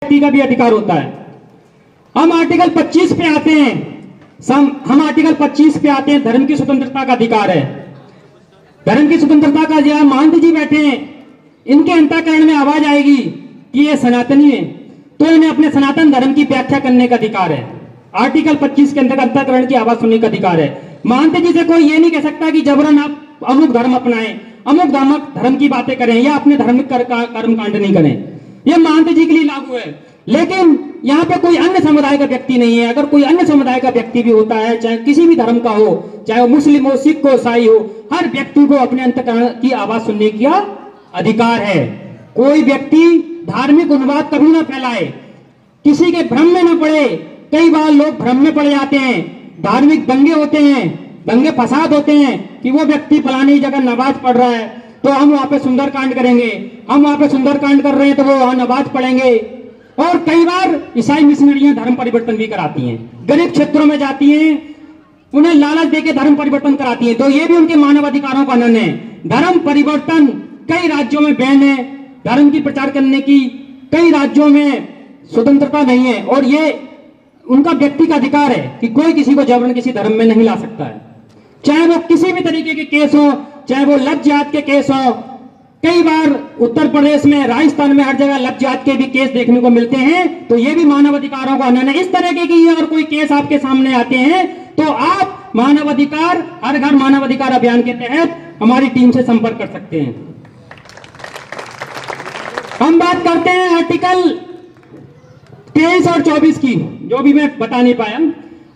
व्यक्ति का भी अधिकार होता है। हम आर्टिकल 25 पे आते हैं। हम आर्टिकल 25 पे आते हैं, धर्म की स्वतंत्रता का अधिकार है। धर्म की स्वतंत्रता का जो महंत जी बैठे हैं, इनके अंतःकरण में आवाज आएगी कि ये सनातनी है, तो इन्हें अपने सनातन धर्म की व्याख्या करने का अधिकार है। आर्टिकल 25 के अंतर्गत अंतःकरण की आवाज सुनने का अधिकार है। महंत जी से कोई ये नहीं कह सकता कि जबरन आप अमुक धर्म अपनाएं, अमुक धर्म की बातें करें या अपने धार्मिक कर्मकांड नहीं करें। यह महंत जी के लिए लागू है। लेकिन यहाँ पे कोई अन्य समुदाय का व्यक्ति नहीं है। अगर कोई अन्य समुदाय का व्यक्ति भी होता है, चाहे किसी भी धर्म का हो, चाहे वो मुस्लिम हो, सिख हो, ईसाई हो, हर व्यक्ति को अपने अंतःकरण की आवाज सुनने का अधिकार है। कोई व्यक्ति धार्मिक उन्माद कभी ना फैलाए, किसी के भ्रम में न पड़े। कई बार लोग भ्रम में पड़ जाते हैं, धार्मिक दंगे होते हैं, दंगे फसाद होते हैं कि वो व्यक्ति फलानी जगह नमाज पढ़ रहा है तो हम वहां पे सुंदरकांड करेंगे, हम वहां पे सुंदरकांड कर रहे हैं तो वो वहां नमाज पढ़ेंगे। और कई बार ईसाई मिशनरियां धर्म परिवर्तन भी कराती हैं, गरीब क्षेत्रों में जाती हैं, उन्हें लालच देकर धर्म परिवर्तन कराती हैं, तो ये भी उनके मानव अधिकारों का हनन है। धर्म परिवर्तन कई राज्यों में बैन है, धर्म की प्रचार करने की कई राज्यों में स्वतंत्रता नहीं है, और ये उनका व्यक्ति का अधिकार है कि कोई किसी को जबरन किसी धर्म में नहीं ला सकता है, चाहे वो किसी भी तरीके के केस हो, चाहे वो लव जिहाद के केस हो। कई बार उत्तर प्रदेश में, राजस्थान में, हर जगह लव जिहाद के भी केस देखने को मिलते हैं, तो ये भी मानव अधिकारों का हनन है। इस तरह की अगर कोई केस आपके सामने आते हैं तो आप मानव अधिकार, हर घर मानव अधिकार अभियान के तहत हमारी टीम से संपर्क कर सकते हैं। हम बात करते हैं आर्टिकल 23 और 24 की, जो भी मैं बता नहीं पाया।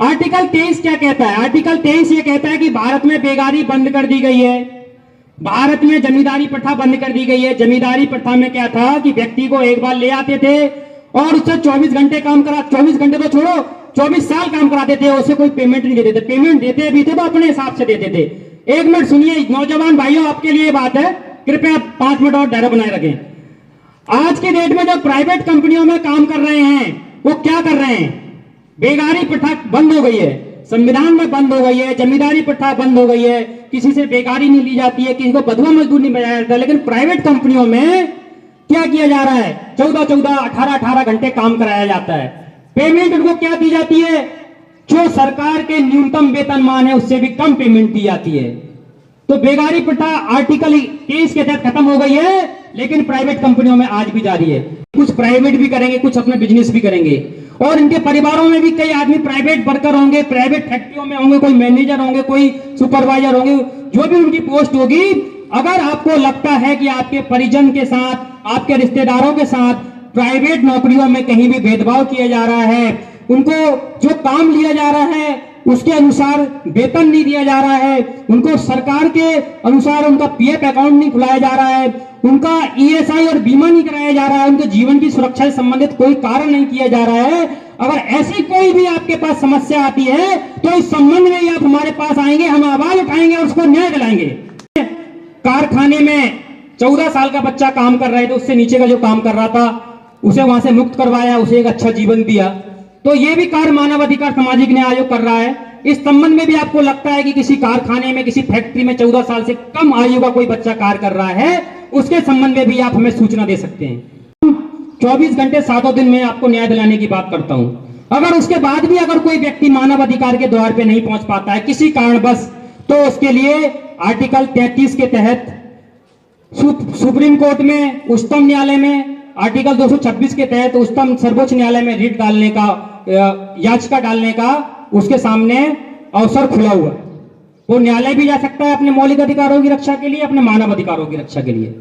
आर्टिकल 23 क्या कहता है? आर्टिकल 23 ये कहता है कि भारत में बेगारी बंद कर दी गई है, भारत में जमींदारी प्रथा बंद कर दी गई है। जमींदारी प्रथा में क्या था कि व्यक्ति को एक बार ले आते थे और उससे 24 घंटे काम करा, 24 घंटे तो छोड़ो, 24 साल काम कराते थे, उसे कोई पेमेंट नहीं देते थे। पेमेंट देते भी थे तो अपने हिसाब से देते थे। एक मिनट सुनिए नौजवान भाइयों, आपके लिए बात है, कृपया 5 मिनट और धैर्य बनाए रखें। आज की डेट में जो प्राइवेट कंपनियों में काम कर रहे हैं वो क्या कर रहे हैं? बेगारी प्रथा बंद हो गई है, संविधान में बंद हो गई है, जमींदारी प्रथा बंद हो गई है, किसी से बेगारी नहीं ली जाती है, किसी को बधुआ मजदूर नहीं बनाया जाता। लेकिन प्राइवेट कंपनियों में क्या किया जा रहा है? 14-14, 18-18 घंटे काम कराया जाता है। पेमेंट उनको क्या दी जाती है? जो सरकार के न्यूनतम वेतनमान है उससे भी कम पेमेंट दी जाती है। तो बेगारी प्रथा आर्टिकल 23 के तहत खत्म हो गई है, लेकिन प्राइवेट कंपनियों में आज भी जारी है। कुछ प्राइवेट भी करेंगे, कुछ अपना बिजनेस भी करेंगे, और इनके परिवारों में भी कई आदमी प्राइवेट वर्कर होंगे, प्राइवेट फैक्ट्रियों में होंगे, कोई मैनेजर होंगे, कोई सुपरवाइजर होंगे, जो भी उनकी पोस्ट होगी। अगर आपको लगता है कि आपके परिजन के साथ, आपके रिश्तेदारों के साथ प्राइवेट नौकरियों में कहीं भी भेदभाव किया जा रहा है, उनको जो काम लिया जा रहा है उसके अनुसार वेतन नहीं दिया जा रहा है, उनको सरकार के अनुसार उनका पीएफ अकाउंट नहीं खुलाया जा रहा है, उनका ईएसआई और बीमा नहीं कराया जा रहा है, उनके जीवन की सुरक्षा से संबंधित कोई कारण नहीं किया जा रहा है, अगर ऐसी कोई भी आपके पास समस्या आती है तो इस संबंध में ही आप हमारे पास आएंगे, हम आवाज उठाएंगे और उसको न्याय दिलाएंगे। कारखाने में 14 साल का बच्चा काम कर रहा है तो उससे नीचे का जो काम कर रहा था उसे वहां से मुक्त करवाया, उसे एक अच्छा जीवन दिया। तो ये भी कार्य मानव अधिकार सामाजिक न्याय आयोग कर रहा है। इस संबंध में भी आपको लगता है कि किसी कारखाने में, किसी फैक्ट्री में 14 साल से कम आयु का कोई बच्चा कार्य कर रहा है, उसके संबंध में भी आप हमें सूचना दे सकते हैं। 24 घंटे 7 दिन में आपको न्याय दिलाने की बात करता हूं। अगर उसके बाद भी अगर कोई व्यक्ति मानव अधिकार के द्वार पे नहीं पहुंच पाता है किसी कारणवश, तो उसके लिए आर्टिकल 33 के तहत सुप्रीम कोर्ट में, उच्चतम न्यायालय में, आर्टिकल 226 के तहत उच्चतम सर्वोच्च न्यायालय में रिट डालने का, याचिका डालने का उसके सामने अवसर खुला हुआ। वो न्यायालय भी जा सकता है अपने मौलिक अधिकारों की रक्षा के लिए, अपने मानव अधिकारों की रक्षा के लिए।